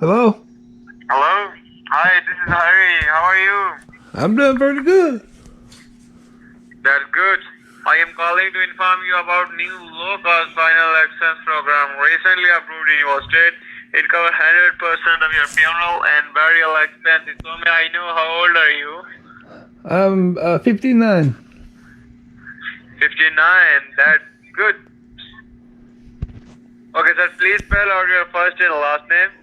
Hello? Hello? Hi, this is Hari. How are you? I'm doing pretty good. That's good. I am calling to inform you about new low-cost final expense program recently approved in your state. It covers 100% of your funeral and burial expenses. So may I know how old are you? I'm 59. 59. That's good. Okay, sir, please spell out your first and last name.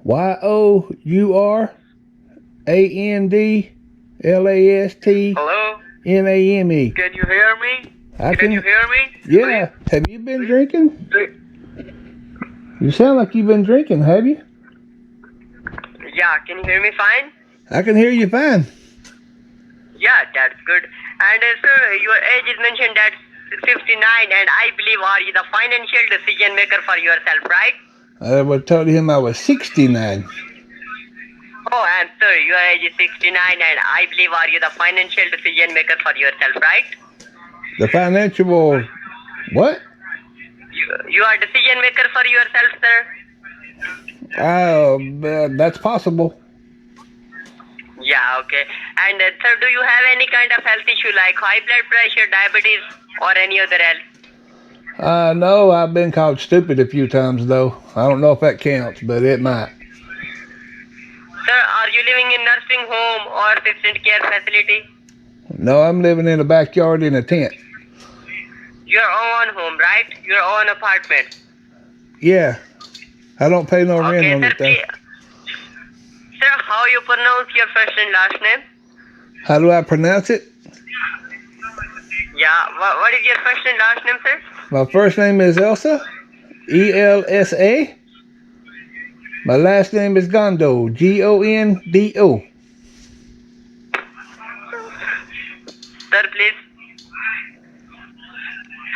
Yourandlastname. Hello? Can you hear me? Can you hear me? Yeah. Have you been drinking? Please. You sound like you've been drinking, have you? Yeah, can you hear me fine? I can hear you fine. Yeah, that's good. And sir, your age is mentioned at 59, and I believe are you the financial decision maker for yourself, right? I would told him I was 69. Oh, and sir, your age is 69, and I believe are you the financial decision maker for yourself, right? The financial... What? You are decision maker for yourself, sir? That's possible. Yeah, okay. And sir, do you have any kind of health issue like high blood pressure, diabetes, or any other else? No, I've been called stupid a few times, though. I don't know if that counts, but it might. Sir, are you living in nursing home or assisted care facility? No, I'm living in a backyard in a tent. Your own home, right? Your own apartment. Yeah. I don't pay no rent on it, though. Sir, how you pronounce your first and last name? How do I pronounce it? Yeah, what is your first and last name, sir? My first name is Elsa, E-L-S-A. My last name is Gondo, G-O-N-D-O. Sir, please.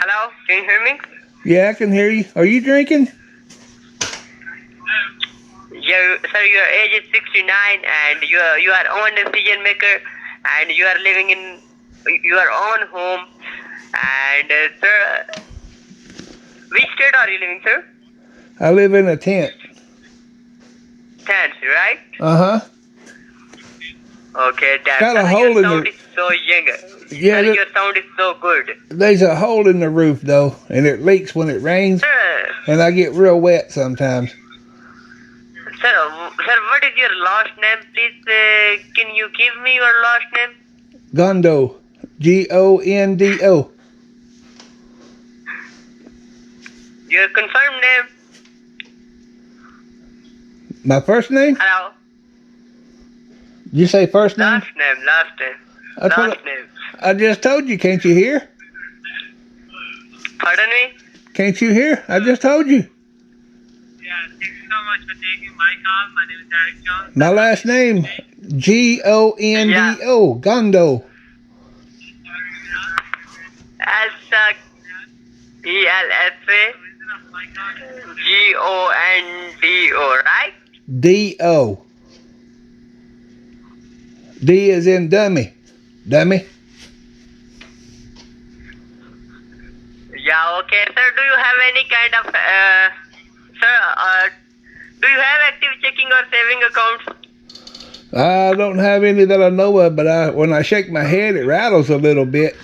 Hello, can you hear me? Yeah, I can hear you. Are you drinking? Sir, your age is 69 and you are own decision maker and you are living in your own home. And sir, which state are you living, sir? I live in a tent. Tent, right? Uh-huh. Okay, that's got a hole in sound the... is so young. Yeah, sir, your sound is so good. There's a hole in the roof, though, and it leaks when it rains, Sir, and I get real wet sometimes. Sir, what is your last name? Please, can you give me your last name? Gondo, G-O-N-D-O. Your confirmed name? My first name? Hello? Did you say first name? Last name. Last name. I just told you, can't you hear? Pardon me? Can't you hear? I just told you. Yeah, thank you so much for taking my call. My name is Derek Jones. My last name, G-O-N-D-O, Gondo. S-E-L-S-A G-O-N-D-O, right? D-O. D is in dummy. Dummy. Yeah, okay. Sir, do you have any kind of, do you have active checking or saving accounts? I don't have any that I know of, but when I shake my head, it rattles a little bit.